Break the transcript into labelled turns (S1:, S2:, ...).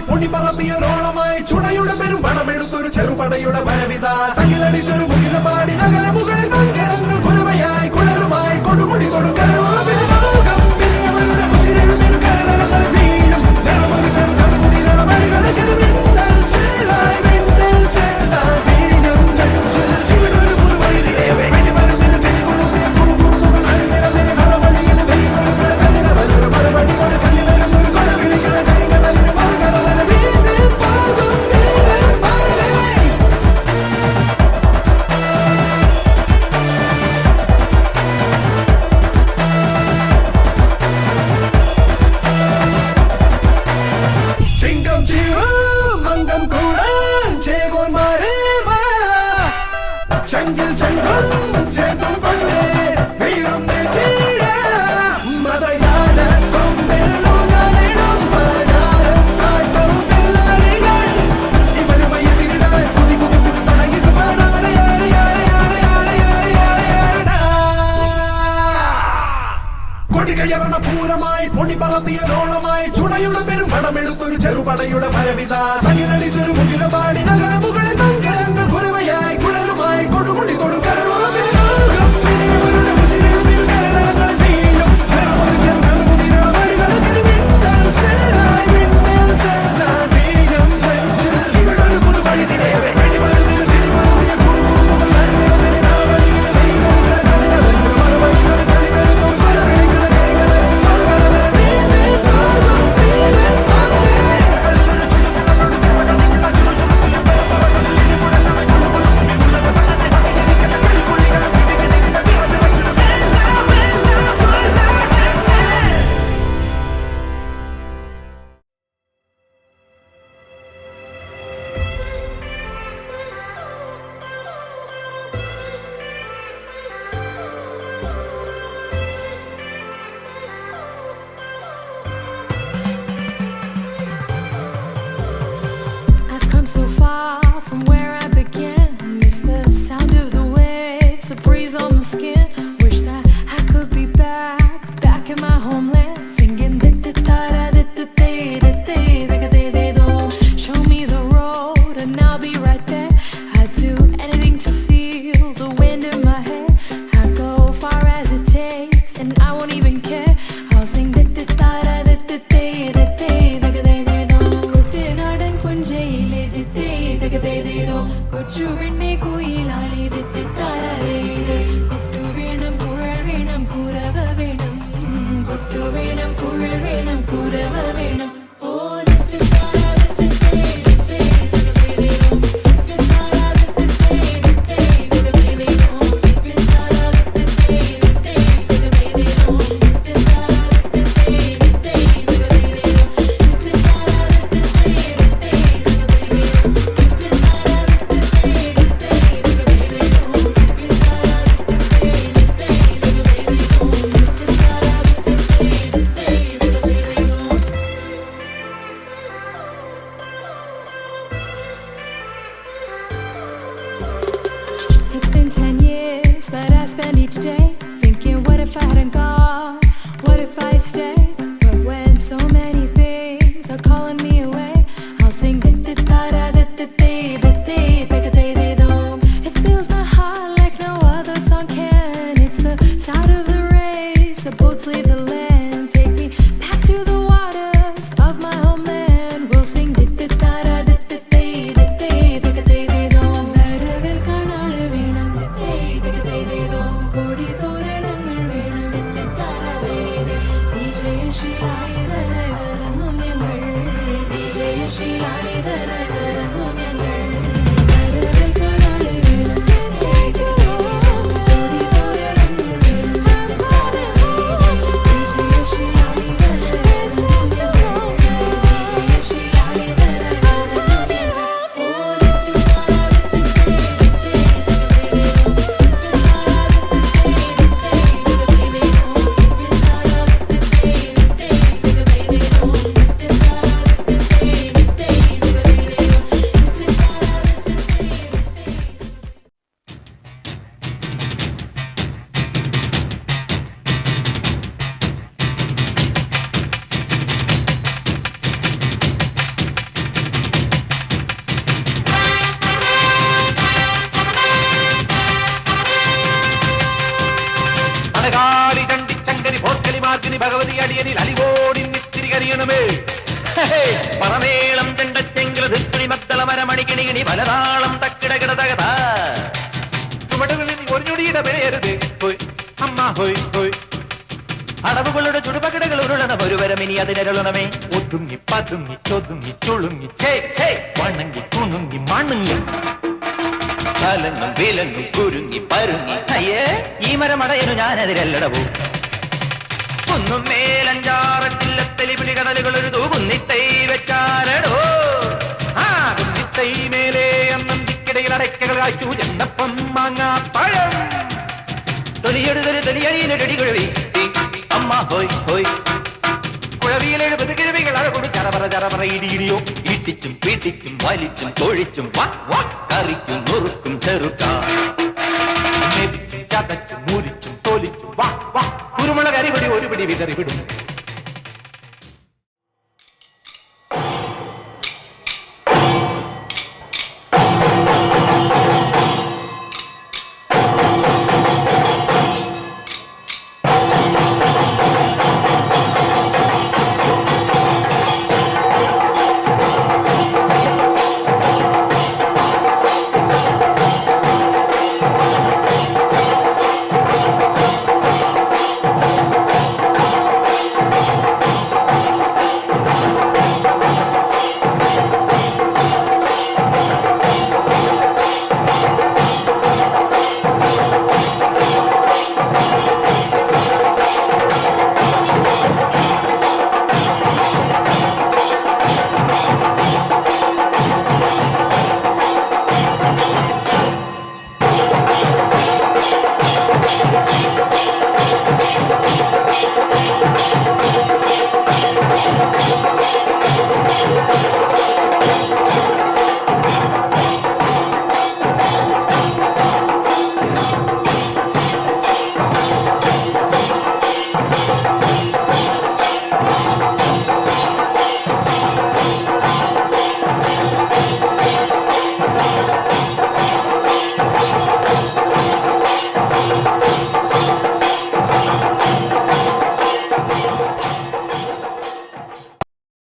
S1: പൊടിപറത്തിയൊരോളമായി ചുണയുടെ പെരും പണമെടുത്തൊരു ചെറുപടയുടെ വരവിത സകിലടിച്ചൊരു മുകില പാടി നഗര മുകളിൽ മംഗളങ്ങൾ കുരവയായി കുഴലുമായി കൊടുമുടി കൊടുക്കൽ Jungle, jungle, jungle, വീറും നെറ്റിയിട മതയാന സൊമ്പെല്ലുകളിടും പലചാരം സാട്ടും പിള്ളാരികൾ ഇവരുമയെതിരിടാൻ കുതികുതിക്കുന്നു തടയിട്ട് കൊടികയറണ പൂരമായി പൊടി പറത്തിയൊരോളമായി ചുണയുടെ പെരും പണമെടുത്തൊരു ചെറുപടയുടെ ഭരവിത സകിലടിച്ചൊരു മുകില പാടി നഗര മുകളിൽ മംഗളങ്ങൾ കുരവയായി കുഴലുമായി കൊടുമുടി കൊടുക്കൽ
S2: Kodi toranangal venam Bhagavathi Bhagavathi അടിയനിൽ അലിവോടി നിത്തിരി കരിയണമേ. പറമേളം ചെണ്ടച്ചെങ്കില ധിക്കിണി മത്തള മരമണിക്കിണികിണി പലതാളം തക്കിടകിട തകത ചുമടുകളിൽ ഒരു ഞൊടിയുടെ വിലയരുത് ഹോയ് അമ്മ ഹോയ് ഹോയ്. അടവുകളുടെ ചുടുപകിടകൾ ഉരുളണം ഒരു വരം ഇനി അതിനരുളണമേ. ഒതുങ്ങി പതുങ്ങി ചൊതുങ്ങി ചുളുങ്ങി ചേ വണങ്ങി കുണുങ്ങി മണുങ്ങി കലങ്ങും വിലങ്ങും കുരുങ്ങി പരുങ്ങി. അയ്യേ ഈ മരമടയനു ഞാനതിരല്ലടവോ. കുന്നും മേലഞ്ചാറത്തില്ലത്തലി പിടി കടലുകൾ ഒരു കുന്നിത്തൈ വെച്ചാലടോ. ആ കുന്നിത്തൈ മേലെ അന്നന്തിക്കിടയിൽ അടയ്ക്കകൾ കാച്ചു ചെന്നപ്പം മാങ്ങാ പഴം തൊലിയെടുതൊരു തൊലിയടിയിലൊരടി കുഴവി അമ്മ ഹോയ് ഹോയ്. കുഴവിയിലെഴുപത് കിഴവികൾ അഴകൊടു ചറപറ ചറപറ ഇടിയിടിയോ ഇട്ടിച്ചും പീട്ടിച്ചും വലിച്ചും തൊഴിച്ചും കറിക്കും നുറുക്കും ചെറുക്കാം ചതച്ചും മുരിച്ചും തോലിച്ചും കുരുമുളക് അരിപൊടി ഒരു പിടി വിതറി വിടും.